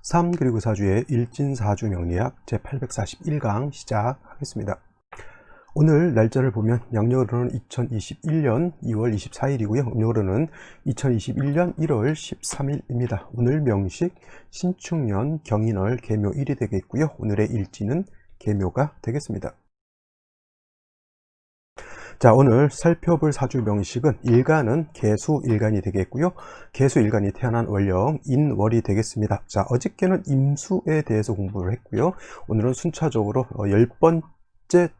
3 그리고 4주의 일진사주 명리학 제841강 시작하겠습니다. 오늘 날짜를 보면 양력으로는 2021년 2월 24일이고요. 음력으로는 2021년 1월 13일입니다. 오늘 명식 신축년 경인월 계묘일이 되겠고요. 오늘의 일지는 계묘가 되겠습니다. 자, 오늘 살펴볼 사주 명식은 일간은 계수일간이 되겠고요. 계수일간이 태어난 월령 인월이 되겠습니다. 자, 어저께는 임수에 대해서 공부를 했고요. 오늘은 순차적으로 10번째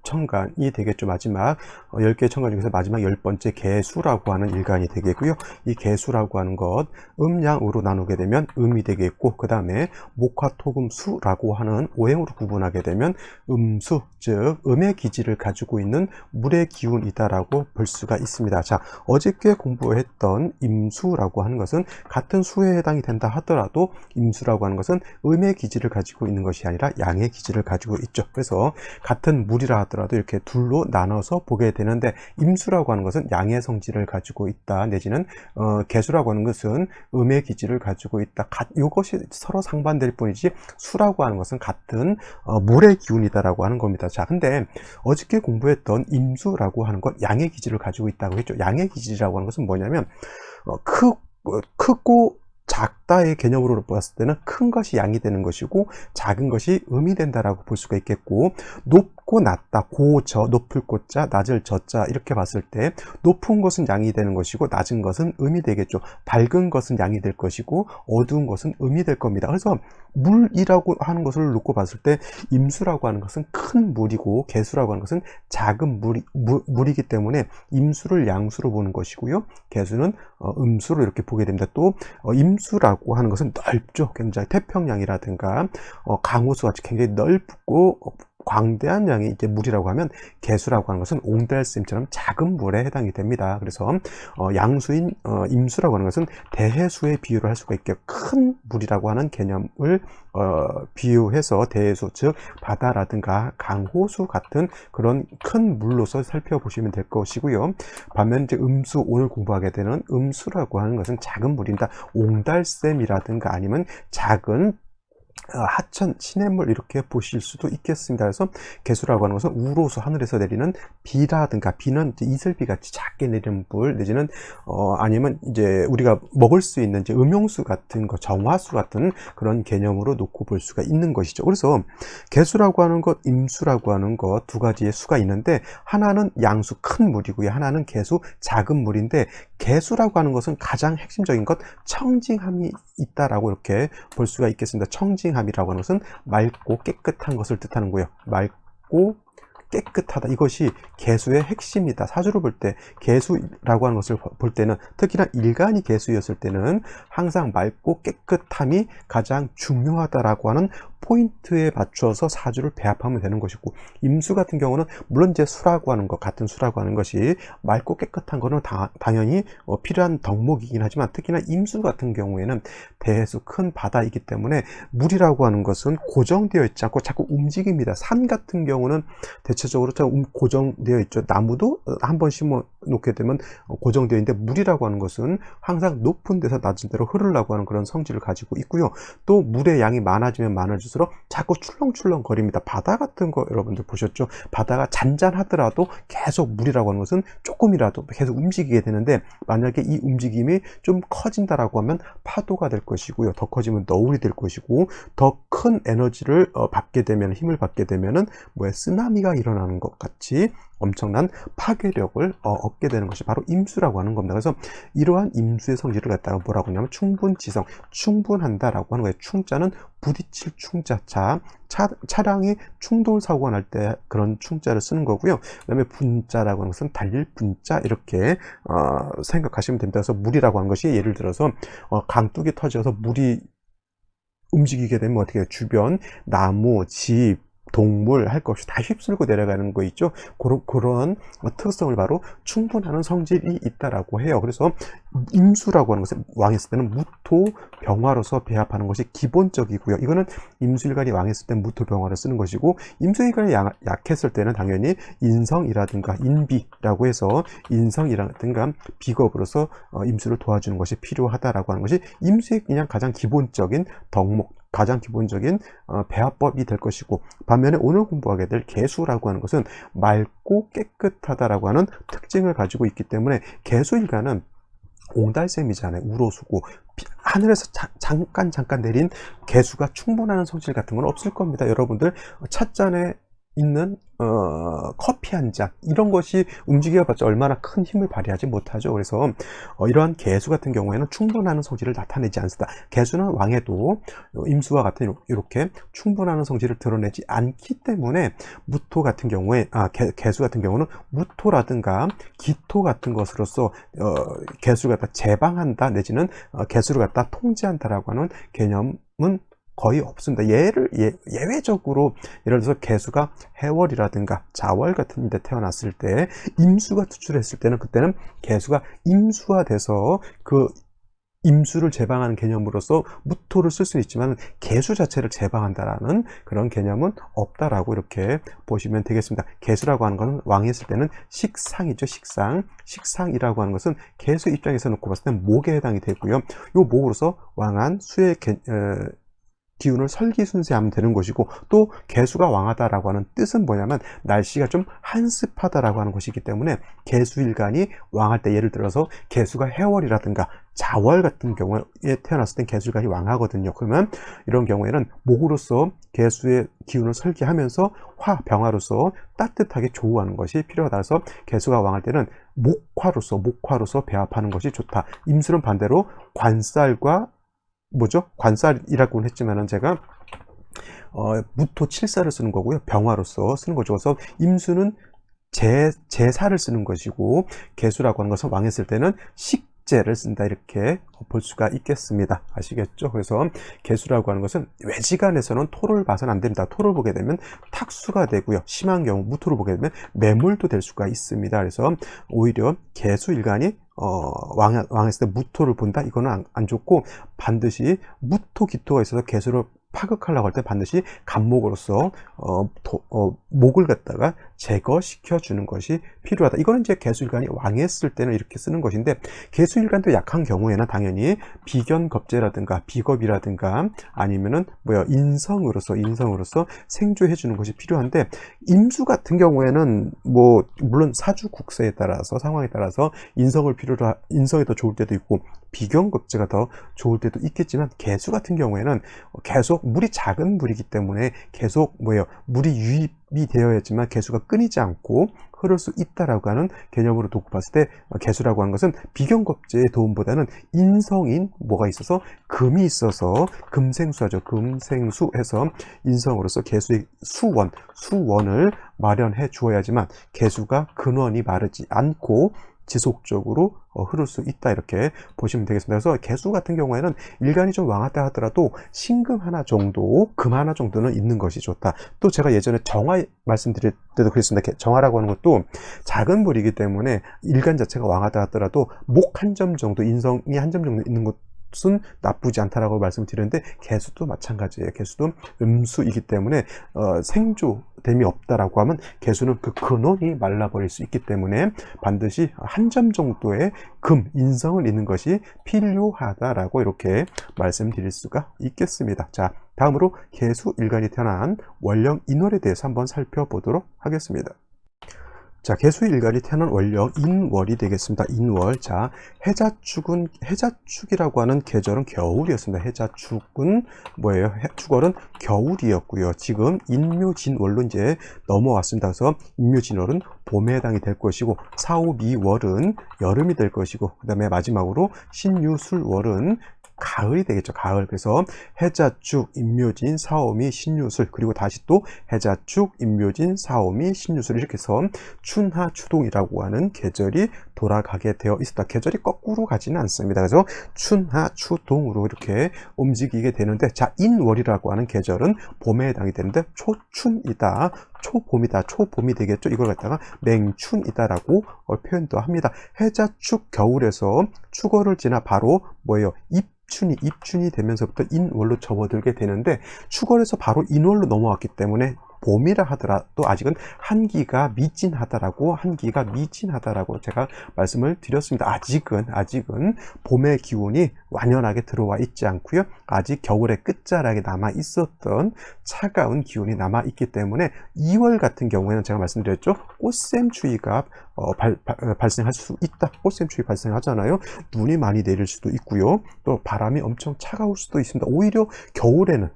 천간이 되겠죠. 마지막 10개의 천간 중에서 마지막 10번째 계수라고 하는 일간이 되겠고요. 이 계수라고 하는 것 음양으로 나누게 되면 음이 되겠고, 그 다음에 목화토금수라고 하는 오행으로 구분하게 되면 음수, 즉 음의 기질을 가지고 있는 물의 기운이다라고 볼 수가 있습니다. 자, 어저께 공부했던 임수라고 하는 것은 같은 수에 해당이 된다 하더라도 임수라고 하는 것은 음의 기질을 가지고 있는 것이 아니라 양의 기질을 가지고 있죠. 그래서 같은 물이라 하더라도 이렇게 둘로 나눠서 보게 되는데, 임수라고 하는 것은 양의 성질을 가지고 있다, 내지는 계수라고 하는 것은 음의 기질을 가지고 있다. 이것이 서로 상반될 뿐이지 수라고 하는 것은 같은 물의 기운이다라고 하는 겁니다. 자, 근데 어저께 공부했던 임수라고 하는 것 양의 기질을 가지고 있다고 했죠. 양의 기질이라고 하는 것은 뭐냐면 크고 작다의 개념으로 봤을 때는 큰 것이 양이 되는 것이고 작은 것이 음이 된다라고 볼 수가 있겠고, 높고 낮다, 고저, 높을 고자, 낮을 저자 이렇게 봤을 때 높은 것은 양이 되는 것이고 낮은 것은 음이 되겠죠. 밝은 것은 양이 될 것이고 어두운 것은 음이 될 겁니다. 그래서 물이라고 하는 것을 놓고 봤을 때 임수라고 하는 것은 큰 물이고 계수라고 하는 것은 작은 물이기 때문에 임수를 양수로 보는 것이고요, 계수는 음수로 이렇게 보게 됩니다. 또 임수라고 하는 것은 넓죠. 굉장히 태평양이라든가 강호수 같이 굉장히 넓고 광대한 양의 이제 물이라고 하면, 계수라고 하는 것은 옹달샘처럼 작은 물에 해당이 됩니다. 그래서 양수인 임수라고 하는 것은 대해수에 비유를 할 수가 있겠고, 큰 물이라고 하는 개념을 비유해서 대해수, 즉 바다라든가 강호수 같은 그런 큰 물로서 살펴보시면 될 것이고요. 반면 이제 음수, 오늘 공부하게 되는 음수라고 하는 것은 작은 물입니다. 옹달샘이라든가 아니면 작은 하천, 시냇물 이렇게 보실 수도 있겠습니다. 그래서 계수라고 하는 것은 우로수, 하늘에서 내리는 비라든가, 비는 이제 이슬비 같이 작게 내리는 불, 내지는 아니면 이제 우리가 먹을 수 있는 이제 음용수 같은 거, 정화수 같은 그런 개념으로 놓고 볼 수가 있는 것이죠. 그래서 계수라고 하는 것, 임수라고 하는 것 두 가지의 수가 있는데, 하나는 양수, 큰 물이고요, 하나는 계수, 작은 물인데, 계수라고 하는 것은 가장 핵심적인 것 청징함이 있다라고 이렇게 볼 수가 있겠습니다. 청징함이라고 하는 것은 맑고 깨끗한 것을 뜻하는 거예요. 맑고 깨끗하다, 이것이 계수의 핵심이다. 사주를 볼 때 계수라고 하는 것을 볼 때는, 특히나 일간이 계수였을 때는 항상 맑고 깨끗함이 가장 중요하다라고 하는 포인트에 맞춰서 사주를 배합하면 되는 것이고, 임수 같은 경우는 물론 이제 수라고 하는 것, 같은 수라고 하는 것이 맑고 깨끗한 거는 당연히 필요한 덕목이긴 하지만, 특히나 임수 같은 경우에는 대해수, 큰 바다이기 때문에 물이라고 하는 것은 고정되어 있지 않고 자꾸 움직입니다. 산 같은 경우는 대체적으로 고정되어 있죠. 나무도 한번 심어 놓게 되면 고정되어 있는데, 물이라고 하는 것은 항상 높은 데서 낮은 데로 흐르려고 하는 그런 성질을 가지고 있고요. 또 물의 양이 많아지면 많아질수록 자꾸 출렁출렁 거립니다. 바다 같은 거 여러분들 보셨죠? 바다가 잔잔하더라도 계속 물이라고 하는 것은 조금이라도 계속 움직이게 되는데, 만약에 이 움직임이 좀 커진다라고 하면 파도가 될 것이고요, 더 커지면 너울이 될 것이고, 더 큰 에너지를 받게 되면, 힘을 받게 되면은 쓰나미가 일어나는 것 같이 엄청난 파괴력을 얻게 되는 것이 바로 임수라고 하는 겁니다. 그래서 이러한 임수의 성질을 갖다가 뭐라고 하냐면 충분지성, 충분한다라고 하는 거예요. 충자는 부딪힐 충자, 차량이 충돌 사고가 날 때 그런 충자를 쓰는 거고요. 그 다음에 분자라고 하는 것은 달릴 분자, 이렇게 생각하시면 됩니다. 그래서 물이라고 하는 것이 예를 들어서 강둑이 터져서 물이 움직이게 되면 어떻게 해요? 주변 나무, 집, 동물 할 것 없이 다 휩쓸고 내려가는 거 있죠. 그런 특성을 바로 충분하는 성질이 있다라고 해요. 그래서 임수라고 하는 것은 왕했을 때는 무토 병화로서 배합하는 것이 기본적이고요. 이거는 임수일간이 왕했을 때는 무토 병화를 쓰는 것이고, 임수일간이 약했을 때는 당연히 인성이라든가 인비라고 해서 인성이라든가 비겁으로서 임수를 도와주는 것이 필요하다라고 하는 것이 임수의 그냥 가장 기본적인 덕목, 가장 기본적인 배합법이 될 것이고, 반면에 오늘 공부하게 될 개수라고 하는 것은 맑고 깨끗하다라고 하는 특징을 가지고 있기 때문에, 개수일간은 옹달샘이잖아요. 우로수고 하늘에서 잠깐 내린 개수가 충분한 성질 같은 건 없을 겁니다. 여러분들 찻잔에 있는 커피 한 잔 이런 것이 움직여봤자 얼마나 큰 힘을 발휘하지 못하죠. 그래서 이러한 개수 같은 경우에는 충분한 성질을 나타내지 않습니다. 개수는 왕에도 임수와 같은 이렇게 충분한 성질을 드러내지 않기 때문에, 무토 같은 경우에 개수 같은 경우는 무토라든가 기토 같은 것으로서 개수를 갖다 제방한다 내지는 개수를 갖다 통제한다라고 하는 개념은 거의 없습니다. 예외적으로 예를 들어서 개수가 해월이라든가 자월 같은 데 태어났을 때 임수가 투출했을 때는, 그때는 개수가 임수화돼서 그 임수를 제방하는 개념으로서 무토를 쓸 수는 있지만 개수 자체를 제방한다라는 그런 개념은 없다라고 이렇게 보시면 되겠습니다. 개수라고 하는 것은 왕이 있을 때는 식상이죠. 식상이라고 하는 것은 개수 입장에서 놓고 봤을 때는 목에 해당이 되고요. 이 목으로서 왕한 수의 기운을 설기순세하면 되는 것이고, 또 개수가 왕하다라고 하는 뜻은 뭐냐면 날씨가 좀 한습하다라고 하는 것이기 때문에, 개수일간이 왕할 때 예를 들어서 개수가 해월이라든가 자월 같은 경우에 태어났을 땐 개수일간이 왕하거든요. 그러면 이런 경우에는 목으로서 개수의 기운을 설기하면서 병화로서 따뜻하게 조우하는 것이 필요하다. 그래서 개수가 왕할 때는 목화로서 배합하는 것이 좋다. 임수는 반대로 관살과 관살이라고는 했지만은 제가 무토 칠사를 쓰는 거고요. 병화로서 쓰는 거죠. 그래서 임수는 제사를 쓰는 것이고, 개수라고 하는 것은 왕했을 때는 식제를 쓴다, 이렇게 볼 수가 있겠습니다. 아시겠죠? 그래서 개수라고 하는 것은 외지간에서는 토를 봐서는 안 됩니다. 토를 보게 되면 탁수가 되고요. 심한 경우 무토를 보게 되면 매물도 될 수가 있습니다. 그래서 오히려 개수일간이 왕했을 때 무토를 본다, 이거는 안 좋고, 반드시 무토 기토가 있어서 개수를 파극하려고 할 때 반드시 간목으로서 목을 갖다가 제거시켜 주는 것이 필요하다. 이거는 이제 개수일간이 왕했을 때는 이렇게 쓰는 것인데, 개수일간도 약한 경우에는 당연히 비견겁제라든가 비겁이라든가 아니면은 인성으로서 생조해 주는 것이 필요한데, 임수 같은 경우에는 물론 사주국세에 따라서 상황에 따라서 인성이 더 좋을 때도 있고 비견겁제가 더 좋을 때도 있겠지만, 개수 같은 경우에는 계속 물이 작은 물이기 때문에 계속 물이 유입이 되어야지만 개수가 끊이지 않고 흐를 수 있다라고 하는 개념으로 두고 봤을 때, 개수라고 하는 것은 비견겁제의 도움보다는 인성인 뭐가 있어서 금이 있어서 금생수하죠. 금생수해서 인성으로서 개수의 수원을 마련해 주어야지만 개수가 근원이 마르지 않고 지속적으로 흐를 수 있다, 이렇게 보시면 되겠습니다. 그래서 개수 같은 경우에는 일간이 좀 왕하다 하더라도 신금 하나 정도, 금 하나 정도는 있는 것이 좋다. 또 제가 예전에 정화 말씀드릴 때도 그랬습니다. 정화라고 하는 것도 작은 물이기 때문에 일간 자체가 왕하다 하더라도 목 한 점 정도, 인성이 한 점 정도 있는 것은 나쁘지 않다라고 말씀드렸는데, 개수도 마찬가지예요. 개수도 음수이기 때문에 생조됨이 없다라고 하면 개수는 그 근원이 말라버릴 수 있기 때문에 반드시 한 점 정도의 인성을 있는 것이 필요하다라고 이렇게 말씀드릴 수가 있겠습니다. 자, 다음으로 개수일간이 태어난 원령 인월에 대해서 한번 살펴보도록 하겠습니다. 자, 개수일간이 태어난 원령 인월이 되겠습니다. 인월. 자, 해자축이라고 하는 계절은 겨울이었습니다. 해자축은 뭐예요? 축월은 겨울이었고요. 지금 인묘진월로 이제 넘어왔습니다. 그래서 인묘진월은 봄에 해당이 될 것이고, 사오미월은 여름이 될 것이고, 그 다음에 마지막으로 신유술월은 가을이 되겠죠. 가을. 그래서 해자축, 인묘진, 사오미, 신유술, 그리고 다시 또 해자축, 인묘진, 사오미, 신유술, 이렇게 해서 춘하, 추동이라고 하는 계절이 돌아가게 되어 있었다. 계절이 거꾸로 가지는 않습니다. 그래서 춘하, 추동으로 이렇게 움직이게 되는데, 자, 인월이라고 하는 계절은 봄에 해당이 되는데 초춘이다, 초봄이다, 초봄이 되겠죠. 이걸 갖다가 맹춘이다라고 표현도 합니다. 해자축 겨울에서 축월을 지나 바로 뭐예요? 입춘이 되면서부터 인월로 접어들게 되는데, 축월에서 바로 인월로 넘어왔기 때문에 봄이라 하더라도 아직은 한기가 미진하다라고 제가 말씀을 드렸습니다. 아직은 봄의 기운이 완연하게 들어와 있지 않고요. 아직 겨울의 끝자락에 남아 있었던 차가운 기운이 남아 있기 때문에 2월 같은 경우에는 제가 말씀드렸죠. 꽃샘추위가 발생할 수 있다. 꽃샘추위 발생하잖아요. 눈이 많이 내릴 수도 있고요. 또 바람이 엄청 차가울 수도 있습니다. 오히려 겨울에는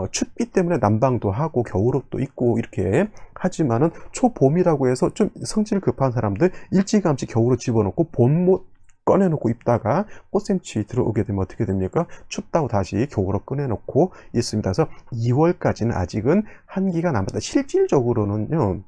춥기 때문에 난방도 하고 겨울옷도 입고 이렇게 하지만은, 초봄이라고 해서 좀 성질 급한 사람들 일찌감치 겨울옷 집어넣고 봄옷 꺼내놓고 입다가 꽃샘추위 들어오게 되면 어떻게 됩니까? 춥다고 다시 겨울옷 꺼내놓고 있습니다. 그래서 2월까지는 아직은 한기가 남았다. 실질적으로는요,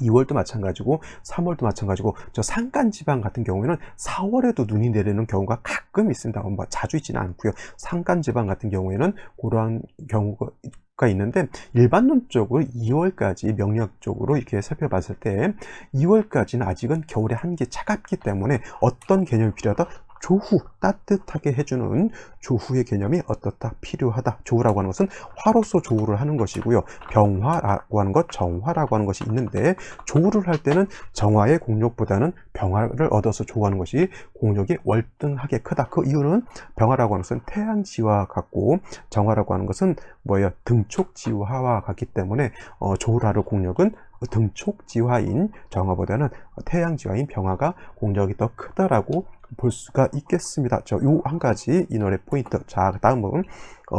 2월도 마찬가지고 3월도 마찬가지고, 저 산간지방 같은 경우에는 4월에도 눈이 내리는 경우가 가끔 있습니다. 뭐 자주 있지는 않고요. 산간지방 같은 경우에는 그러한 경우가 있는데, 일반론적으로 2월까지 명략적으로 이렇게 살펴봤을 때 2월까지는 아직은 겨울의 한기 차갑기 때문에 어떤 개념이 필요하다? 조후, 따뜻하게 해주는 조후의 개념이 어떻다? 필요하다. 조후라고 하는 것은 화로서 조후를 하는 것이고요. 병화라고 하는 것, 정화라고 하는 것이 있는데, 조후를 할 때는 정화의 공력보다는 병화를 얻어서 조후하는 것이 공력이 월등하게 크다. 그 이유는 병화라고 하는 것은 태양지와 같고, 정화라고 하는 것은 뭐예요? 등촉지화와 같기 때문에 조후를 할 공력은 등촉지화인 정화보다는 태양지화인 병화가 공력이 더 크다라고 볼 수가 있겠습니다. 요 한 가지 인월의 포인트. 자, 다음은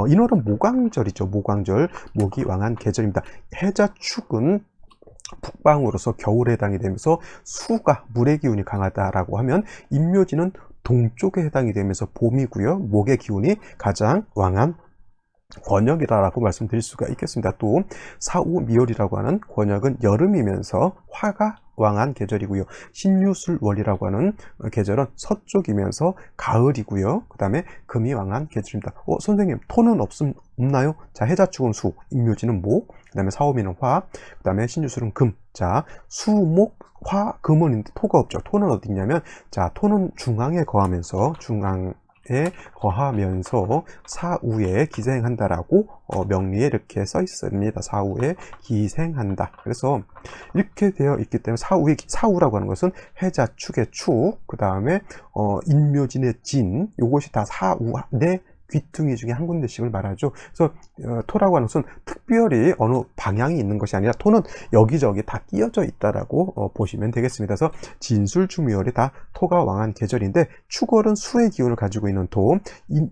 인월은 모광절이죠. 모광절, 목이 왕한 계절입니다. 해자축은 북방으로서 겨울에 해당이 되면서 수가, 물의 기운이 강하다라고 하면, 임묘지는 동쪽에 해당이 되면서 봄이고요. 목의 기운이 가장 왕한 권역이라고 말씀드릴 수가 있겠습니다. 또 사우미월이라고 하는 권역은 여름이면서 화가 왕한 계절이고요. 신유술월이라고 하는 계절은 서쪽이면서 가을이고요. 그 다음에 금이 왕한 계절입니다. 선생님, 토는 없나요? 자, 해자축은 수, 임묘지는 목, 그 다음에 사오미는 화, 그 다음에 신유술은 금. 자, 수, 목, 화, 금은 있는데 토가 없죠. 토는 어디 있냐면, 자, 토는 중앙에 거하면서 사우에 기생한다라고 명리에 이렇게 써 있습니다. 사우에 기생한다. 그래서 이렇게 되어 있기 때문에 사우라고 하는 것은 해자축의 축, 그 다음에 인묘진의 진, 요것이 다 사우의 귀퉁이 중에 한 군데씩을 말하죠. 그래서 토라고 하는 것은 특별히 어느 방향이 있는 것이 아니라 토는 여기저기 다 끼어져 있다라고 보시면 되겠습니다. 그래서 진술중미월이 다 토가 왕한 계절인데, 축월은 수의 기운을 가지고 있는 토,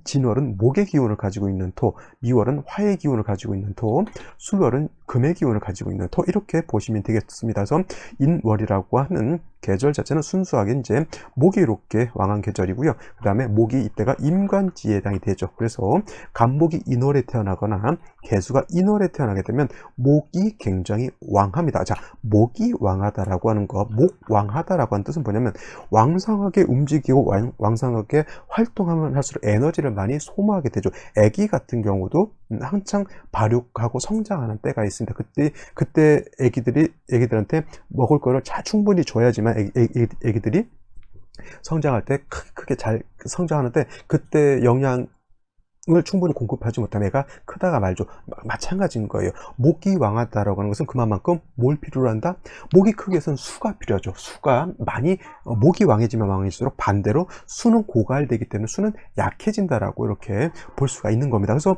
진월은 목의 기운을 가지고 있는 토, 미월은 화의 기운을 가지고 있는 토, 술월은 금의 기운을 가지고 있는 토, 이렇게 보시면 되겠습니다. 그래서 인월이라고 하는 계절 자체는 순수하게 이제 목이 이롭게 왕한 계절이고요. 그 다음에 목이 이때가 임관지에 해당이 되죠. 그래서 간목이 인월에 태어나거나 개수가 인월에 태어나게 되면 목이 굉장히 왕합니다. 자, 목이 왕하다라고 하는 거, 목왕하다라고 하는 뜻은 뭐냐면, 왕성하게 움직이고 왕성하게 활동하면 할수록 에너지를 많이 소모하게 되죠. 아기 같은 경우도 한창 발육하고 성장하는 때가 있습니다. 그때 애기들한테 먹을 거를 충분히 줘야지만 애기들이 성장할 때 크게 잘 성장하는데, 그때 영양을 충분히 공급하지 못하면 애가 크다가 말죠. 마찬가지인 거예요. 목이 왕하다라고 하는 것은 그만큼 뭘 필요로 한다? 목이 크게 해서는 수가 필요하죠. 수가 많이, 목이 왕해지면 왕해질수록 반대로 수는 고갈되기 때문에 수는 약해진다라고 이렇게 볼 수가 있는 겁니다. 그래서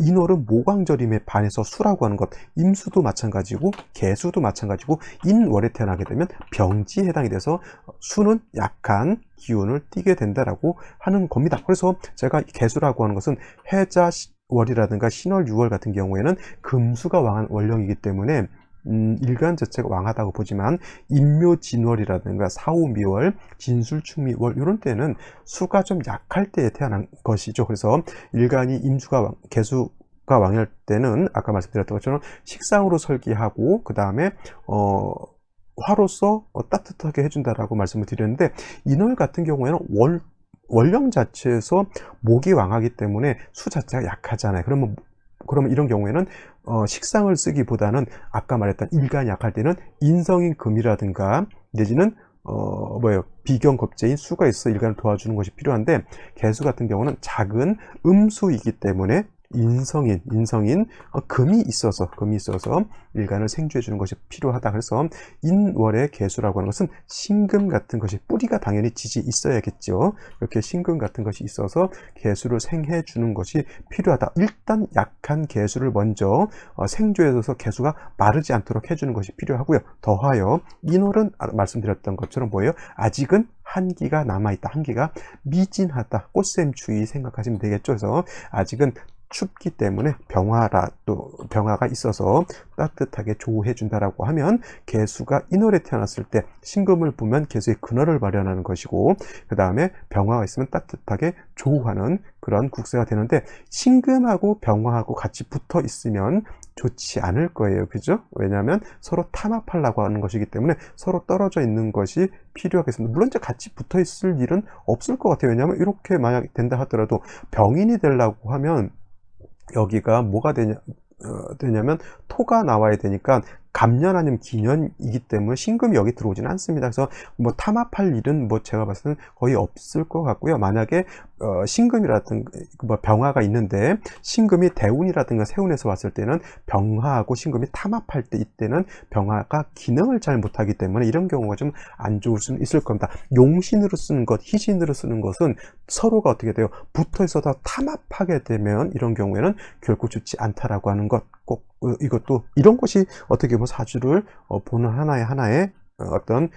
인월은 모광절임에 반해서 수라고 하는 것, 임수도 마찬가지고 개수도 마찬가지고, 인월에 태어나게 되면 병지에 해당이 돼서 수는 약한 기운을 띠게 된다라고 하는 겁니다. 그래서 제가 개수라고 하는 것은 해자월이라든가 신월, 유월 같은 경우에는 금수가 왕한 월령이기 때문에 일간 자체가 왕하다고 보지만, 임묘진월이라든가 사오미월, 진술축미월 이런 때는 수가 좀 약할 때에 태어난 것이죠. 그래서 일간이 개수가 왕할 때는 아까 말씀드렸던 것처럼 식상으로 설계하고, 그 다음에 화로서 따뜻하게 해준다라고 말씀을 드렸는데, 인월 같은 경우에는 원령 자체에서 목이 왕하기 때문에 수 자체가 약하잖아요. 그러면 이런 경우에는 식상을 쓰기보다는 아까 말했던 일간이 약할 때는 인성인 금이라든가 내지는 비경겁제인 수가 있어 일간을 도와주는 것이 필요한데, 개수 같은 경우는 작은 음수이기 때문에 인성인 금이 있어서 일간을 생주해 주는 것이 필요하다. 그래서 인월의 개수라고 하는 것은 신금 같은 것이, 뿌리가 당연히 지지 있어야겠죠. 이렇게 신금 같은 것이 있어서 개수를 생해 주는 것이 필요하다. 일단 약한 개수를 먼저 생주해 줘서 개수가 마르지 않도록 해주는 것이 필요하고요. 더하여 인월은 말씀드렸던 것처럼 뭐예요? 아직은 한기가 남아있다. 한기가 미진하다. 꽃샘추위 생각하시면 되겠죠. 그래서 아직은 춥기 때문에 병화가 있어서 따뜻하게 조우해 준다라고 하면, 개수가 인월에 태어났을 때 신금을 보면 개수의 근월을 마련하는 것이고, 그 다음에 병화가 있으면 따뜻하게 조우하는 그런 국세가 되는데, 신금하고 병화하고 같이 붙어 있으면 좋지 않을 거예요. 그죠? 왜냐하면 서로 탐합하려고 하는 것이기 때문에 서로 떨어져 있는 것이 필요하겠습니다. 물론 이제 같이 붙어 있을 일은 없을 것 같아요. 왜냐하면 이렇게 만약 된다 하더라도 병인이 되려고 하면 여기가 뭐가 되냐면 토가 나와야 되니까 갑년 아니면 기년이기 때문에 신금이 여기 들어오지는 않습니다. 그래서 탐합할 일은 제가 봤을 때는 거의 없을 것 같고요. 만약에 신금이라든가 병화가 있는데 신금이 대운이라든가 세운에서 봤을 때는 병화하고 신금이 탐합할 때, 이때는 병화가 기능을 잘 못하기 때문에 이런 경우가 좀 안 좋을 수는 있을 겁니다. 용신으로 쓰는 것, 희신으로 쓰는 것은 서로가 어떻게 돼요? 붙어 있어서 탐합하게 되면 이런 경우에는 결코 좋지 않다라고 하는 것, 꼭 이것도 이런 것이 어떻게 보면 사주를 보는 하나의 어떤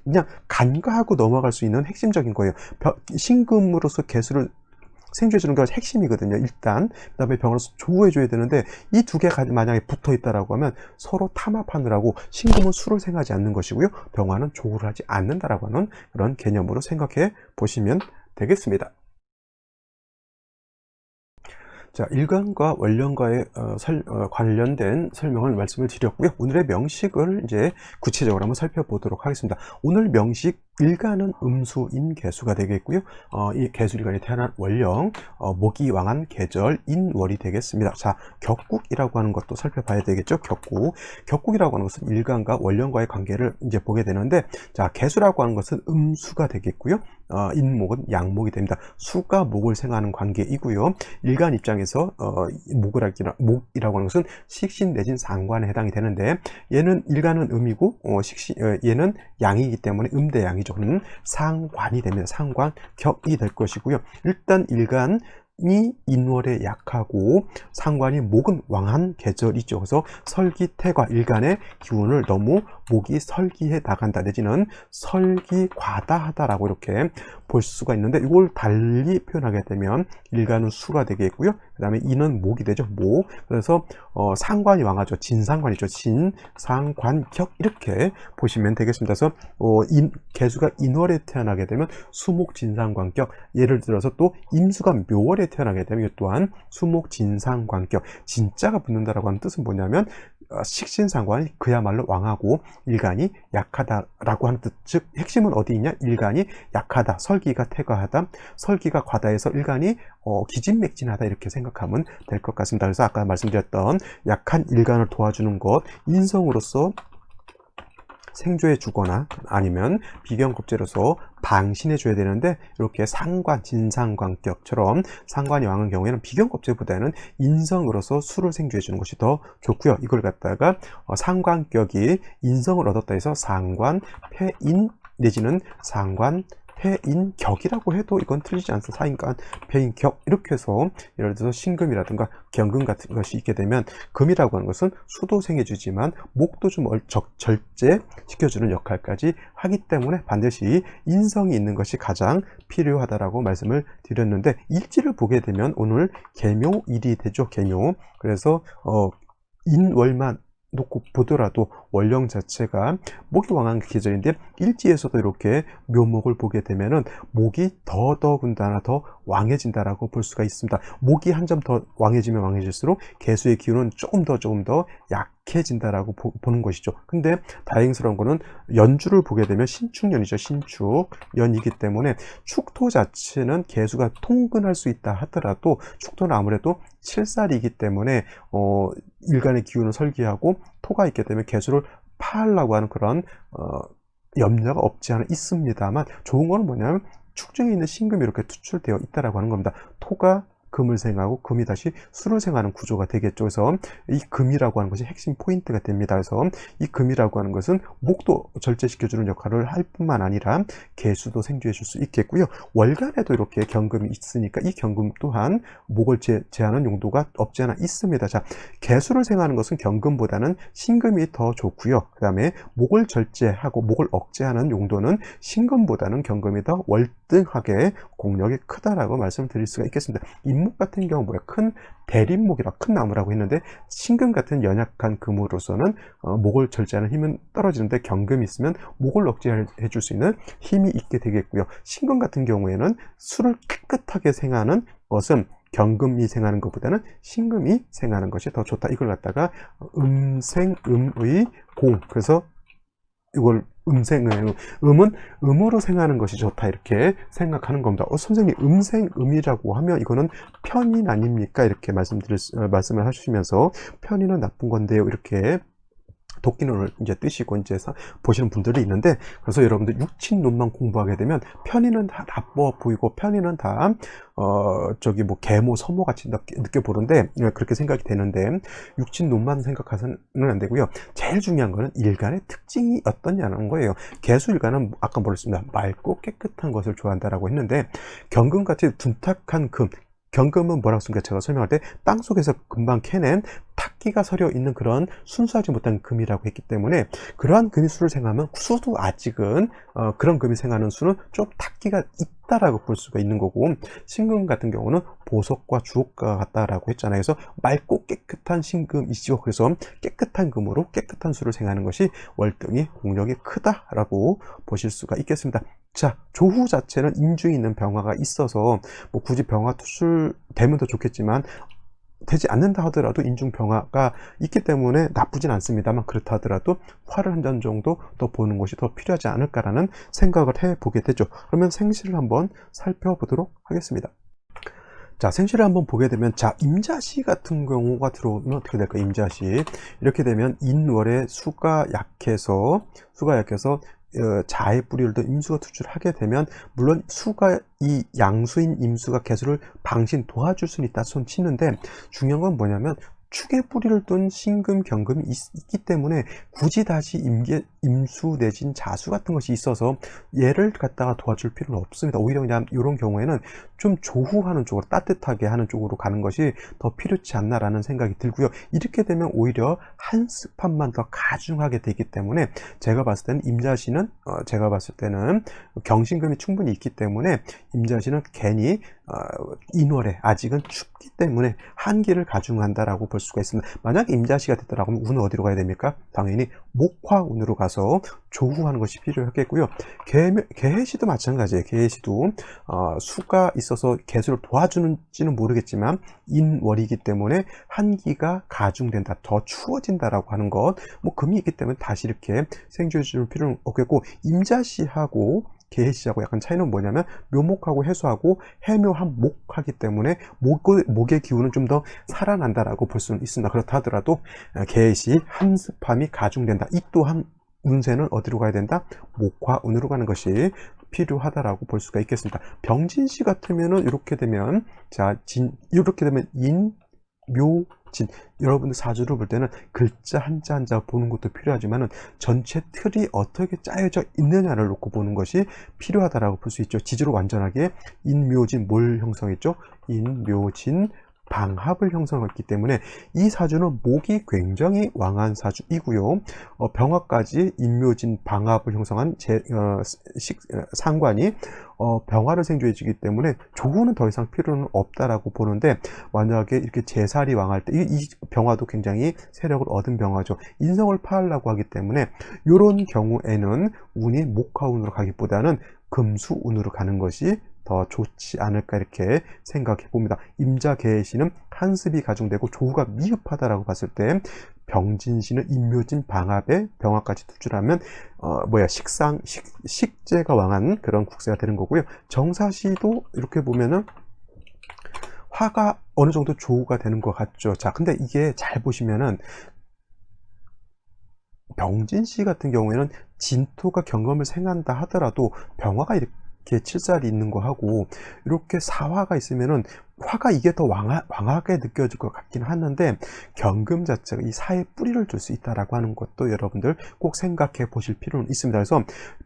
그냥 간과하고 넘어갈 수 있는 핵심적인 거예요. 신금으로서 개수를 생주해 주는 게 핵심이거든요. 일단 그다음에 병으로서 조우해 줘야 되는데, 이 두 개가 만약에 붙어 있다라고 하면 서로 탐합하느라고 신금은 수를 생하지 않는 것이고요, 병화는 조우를 하지 않는다라고 하는 그런 개념으로 생각해 보시면 되겠습니다. 자, 일간과 원령과의 관련된 설명을 말씀을 드렸고요. 오늘의 명식을 이제 구체적으로 한번 살펴보도록 하겠습니다. 오늘 명식, 일간은 음수인 개수가 되겠고요. 이 개수일간이 태어난 원령, 목이 왕한 계절 인월이 되겠습니다. 자, 격국이라고 하는 것도 살펴봐야 되겠죠. 격국이라고 하는 것은 일간과 원령과의 관계를 이제 보게 되는데, 자, 개수라고 하는 것은 음수가 되겠고요. 인목은 양목이 됩니다. 수가 목을 생하는 관계이고요. 일간 입장에서 목이라고 하는 것은 식신 내진 상관에 해당이 되는데, 얘는 일간은 음이고 얘는 양이기 때문에 음대양이죠. 상관이 됩니다. 상관격이 될 것이고요. 일단 일간이 인월에 약하고 상관이 목은 왕한 계절이죠. 그래서 설기태과 일간의 기운을 너무 목이 설기해 나간다 내지는 설기과다하다라고 이렇게 볼 수가 있는데, 이걸 달리 표현하게 되면 일간은 수가 되겠고요. 그 다음에 인은 목이 되죠. 목. 그래서 상관이 왕하죠. 진상관이죠. 진상관격, 이렇게 보시면 되겠습니다. 그래서 개수가 인월에 태어나게 되면 수목 진상관격, 예를 들어서 또 임수가 묘월에 태어나게 되면 이 또한 수목 진상관격, 진자가 붙는다라고 하는 뜻은 뭐냐면 식신상관이 그야말로 왕하고 일간이 약하다라고 하는 뜻. 즉 핵심은 어디 있냐? 일간이 약하다, 설기가 태과하다, 설기가 과다해서 일간이 기진맥진하다, 이렇게 생각하면 될 것 같습니다. 그래서 아까 말씀드렸던 약한 일간을 도와주는 것, 인성으로서 생조해 주거나 아니면 비경겁제로서 방신해 줘야 되는데, 이렇게 상관, 진상관격처럼 상관이 왕한 경우에는 비경겁제보다는 인성으로서 수를 생조해 주는 것이 더 좋고요. 이걸 갖다가 상관격이 인성을 얻었다 해서 상관 폐인 내지는 상관 폐인격이라고 해도 이건 틀리지 않습니다. 사인관 폐인격, 이렇게 해서 예를 들어서 신금이라든가 경금 같은 것이 있게 되면, 금이라고 하는 것은 수도 생해주지만 목도 좀 절제시켜주는 역할까지 하기 때문에 반드시 인성이 있는 것이 가장 필요하다라고 말씀을 드렸는데, 일지를 보게 되면 오늘 계묘일이 되죠. 계묘. 그래서 인월만 놓고 보더라도 월령 자체가 목이 왕한 계절인데 일지에서도 이렇게 묘목을 보게 되면은 목이 더더군다나 더 왕해진다라고 볼 수가 있습니다. 목이 한 점 더 왕해지면 왕해질수록 개수의 기운은 조금 더 약해진다라고 보는 것이죠. 근데 다행스러운 거는 연주를 보게 되면 신축년이죠. 신축년이기 때문에 축토 자체는 개수가 통근할 수 있다 하더라도 축토는 아무래도 칠살이기 때문에 일간의 기운을 설계하고 토가 있기 때문에 개수를 파하려고 하는 그런 염려가 없지 않아 있습니다만, 좋은 거는 뭐냐면 축중에 있는 신금이 이렇게 투출되어 있다라고 하는 겁니다. 토가 금을 생하고 금이 다시 수를 생하는 구조가 되겠죠. 그래서 이 금이라고 하는 것이 핵심 포인트가 됩니다. 그래서 이 금이라고 하는 것은 목도 절제시켜주는 역할을 할 뿐만 아니라 개수도 생주해 줄 수 있겠고요. 월간에도 이렇게 경금이 있으니까 이 경금 또한 목을 제하는 용도가 없지 않아 있습니다. 자, 개수를 생하는 것은 경금보다는 신금이 더 좋고요. 그 다음에 목을 절제하고 목을 억제하는 용도는 신금보다는 경금이 더 월등하게 공력이 크다라고 말씀드릴 수가 있겠습니다. 목 같은 경우 뭐야, 큰 대립목이라 큰 나무라고 했는데, 신금 같은 연약한 금으로서는 목을 절제하는 힘은 떨어지는데 경금이 있으면 목을 억제해 줄 수 있는 힘이 있게 되겠고요. 신금 같은 경우에는 수를 깨끗하게 생하는 것은 경금이 생하는 것보다는 신금이 생하는 것이 더 좋다. 이걸 갖다가 음생음의 공, 그래서 이걸 음은 음으로 생하는 것이 좋다, 이렇게 생각하는 겁니다. 선생님, 음생음이라고 하면 이거는 편인 아닙니까? 이렇게 말씀을 하시면서 편인은 나쁜 건데요, 이렇게 도끼눈을 이제 뜨시고 이제 보시는 분들이 있는데, 그래서 여러분들 육친론만 공부하게 되면 편인은 다 나빠 보이고 편인은 다 저기 뭐 계모 서모 같이 느껴보는데, 그렇게 생각이 되는데 육친론만 생각하서는 안 되고요. 제일 중요한 거는 일간의 특징이 어떠냐는 거예요. 개수일간은 아까 말했습니다. 맑고 깨끗한 것을 좋아한다라고 했는데, 경금같이 둔탁한 금, 경금은 뭐라고 쓴가 제가 설명할 때 땅속에서 금방 캐낸 탁기가 서려 있는 그런 순수하지 못한 금이라고 했기 때문에, 그러한 금이 수를 생하면 수도 아직은 그런 금이 생하는 수는 좀 탁기가 있다라고 볼 수가 있는 거고, 신금 같은 경우는 보석과 주옥과 같다라고 했잖아요. 그래서 맑고 깨끗한 신금이죠. 그래서 깨끗한 금으로 깨끗한 수를 생하는 것이 월등히 공력이 크다라고 보실 수가 있겠습니다. 자, 조후 자체는 인중에 있는 병화가 있어서 뭐 굳이 병화 투출되면 더 좋겠지만 되지 않는다 하더라도 인중 병화가 있기 때문에 나쁘진 않습니다만, 그렇다 하더라도 화를 한 점 정도 더 보는 것이 더 필요하지 않을까라는 생각을 해보게 되죠. 그러면 생시를 한번 살펴보도록 하겠습니다. 자, 생시를 한번 보게 되면, 자, 임자시 같은 경우가 들어오면 어떻게 될까요? 임자시 이렇게 되면 인월의 수가 약해서 자의 뿌리를 임수가 투출하게 되면, 물론 수가 이 양수인 임수가 개수를 방신 도와줄 수는 있다 손 치는데, 중요한 건 뭐냐면 축의 뿌리를 둔 신금, 경금이 있기 때문에 굳이 다시 임수 내진 자수 같은 것이 있어서 얘를 갖다가 도와줄 필요는 없습니다. 오히려 그냥 이런 경우에는 좀 조후하는 쪽으로, 따뜻하게 하는 쪽으로 가는 것이 더 필요치 않나라는 생각이 들고요. 이렇게 되면 오히려 한 스판만 더 가중하게 되기 때문에, 제가 봤을 때는 임자시는 경신금이 충분히 있기 때문에 임자시는 괜히 인월에 아직은 춥기 때문에 한기를 가중한다라고 볼 수가 있습니다. 만약에 임자시가 됐다라고 하면 운은 어디로 가야 됩니까? 당연히 목화운으로 가서 조후하는 것이 필요하겠고요. 개해시도 마찬가지예요. 개해시도 수가 있어서 개수를 도와주는지는 모르겠지만 인월이기 때문에 한기가 가중된다, 더 추워진다라고 하는 것, 뭐 금이 있기 때문에 다시 이렇게 생주해 줄 필요는 없겠고, 임자시하고 개해시하고 약간 차이는 뭐냐면 묘목하고 해수하고 해묘한 목하기 때문에 목의 기운은 좀 더 살아난다라고 볼 수는 있습니다. 그렇다 하더라도 개해시 함습함이 가중된다. 이 또한 운세는 어디로 가야 된다? 목화운으로 가는 것이 필요하다라고 볼 수가 있겠습니다. 병진시 같으면은 이렇게 되면, 자, 이렇게 되면 인, 묘, 진, 여러분들 사주를 볼 때는 글자 한자 한자 보는 것도 필요하지만은 전체 틀이 어떻게 짜여져 있느냐를 놓고 보는 것이 필요하다라고 볼 수 있죠. 지지로 완전하게 인묘진 뭘 형성했죠? 인묘진 방합을 형성했기 때문에 이 사주는 목이 굉장히 왕한 사주이고요. 병화까지 인묘진 방합을 형성한 상관이 병화를 생조해 주기 때문에 조후는 더 이상 필요는 없다라고 보는데, 만약에 이렇게 재살이 왕할 때 이 병화도 굉장히 세력을 얻은 병화죠. 인성을 파하려고 하기 때문에 이런 경우에는 운이 목화운으로 가기보다는 금수운으로 가는 것이 더 좋지 않을까 이렇게 생각해 봅니다. 임자 계시는 한습이 가중되고 조후가 미흡하다라고 봤을 때 병진시는 인묘진 방합에 병화까지 투출하면 식재가 왕한 그런 국세가 되는 거고요. 정사시도 이렇게 보면은 화가 어느 정도 조우가 되는 것 같죠. 자, 근데 이게 잘 보시면은 병진시 같은 경우에는 진토가 경금을 생한다 하더라도 병화가 이렇게 칠살이 있는 거 하고 이렇게 사화가 있으면은 화가 이게 더 왕하게 느껴질 것 같긴 하는데, 경금 자체가 이 사에 뿌리를 둘 수 있다라고 하는 것도 여러분들 꼭 생각해 보실 필요는 있습니다. 그래서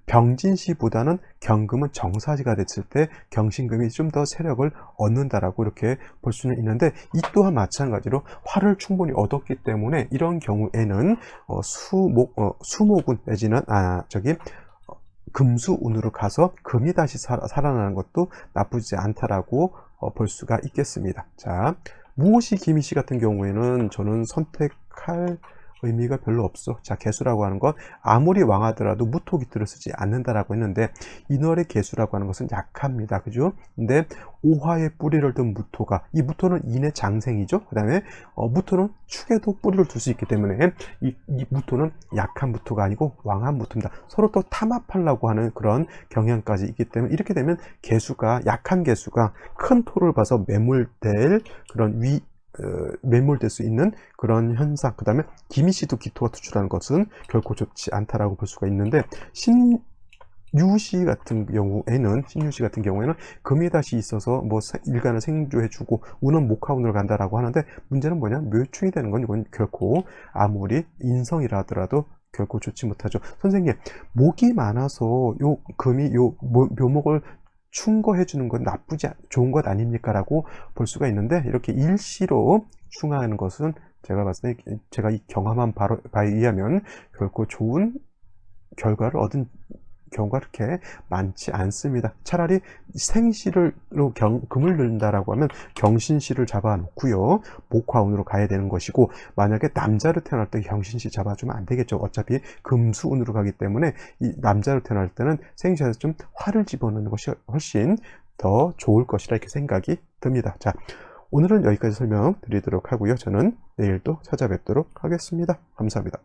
병진시보다는 경금은 정사시가 됐을 때 경신금이 좀 더 세력을 얻는다라고 이렇게 볼 수는 있는데, 이 또한 마찬가지로 화를 충분히 얻었기 때문에 이런 경우에는 수목운 내지는 금수운으로 가서 금이 다시 살아나는 것도 나쁘지 않다라고 볼 수가 있겠습니다. 자, 무엇이 기미시 같은 경우에는 저는 선택할 의미가 별로 없어. 자, 개수라고 하는 것, 아무리 왕하더라도 무토기토를 쓰지 않는다라고 했는데, 인월의 개수라고 하는 것은 약합니다. 그죠? 근데 오화의 뿌리를 둔 무토가, 이 무토는 인의 장생이죠. 그 다음에 무토는 축에도 뿌리를 둘 수 있기 때문에 이 무토는 약한 무토가 아니고 왕한 무토입니다. 서로 또 탐합하려고 하는 그런 경향까지 있기 때문에, 이렇게 되면 약한 개수가 큰 토를 봐서 매몰될 그런 매몰될 수 있는 그런 현상, 그 다음에 기미시도 기토가 투출하는 것은 결코 좋지 않다라고 볼 수가 있는데, 신유시 같은 경우에는 금이 다시 있어서 일간을 생조해주고 운은 목화운으로 간다라고 하는데, 문제는 뭐냐, 묘충이 되는 건 이건 결코 아무리 인성이라 하더라도 결코 좋지 못하죠. 선생님, 목이 많아서 요 금이 묘목을 충거해 주는 건 좋은 것 아닙니까? 라고 볼 수가 있는데, 이렇게 일시로 충하는 것은 제가 봤을 때, 제가 이 경험한 바에 의하면 결코 좋은 결과를 얻은 경우가 그렇게 많지 않습니다. 차라리 생시로 금을 넣는다라고 하면 경신시를 잡아놓고요, 목화운으로 가야 되는 것이고, 만약에 남자로 태어날 때 경신시 잡아주면 안 되겠죠. 어차피 금수운으로 가기 때문에 이 남자로 태어날 때는 생시에서 좀 화를 집어넣는 것이 훨씬 더 좋을 것이라 이렇게 생각이 듭니다. 자, 오늘은 여기까지 설명드리도록 하고요. 저는 내일 또 찾아뵙도록 하겠습니다. 감사합니다.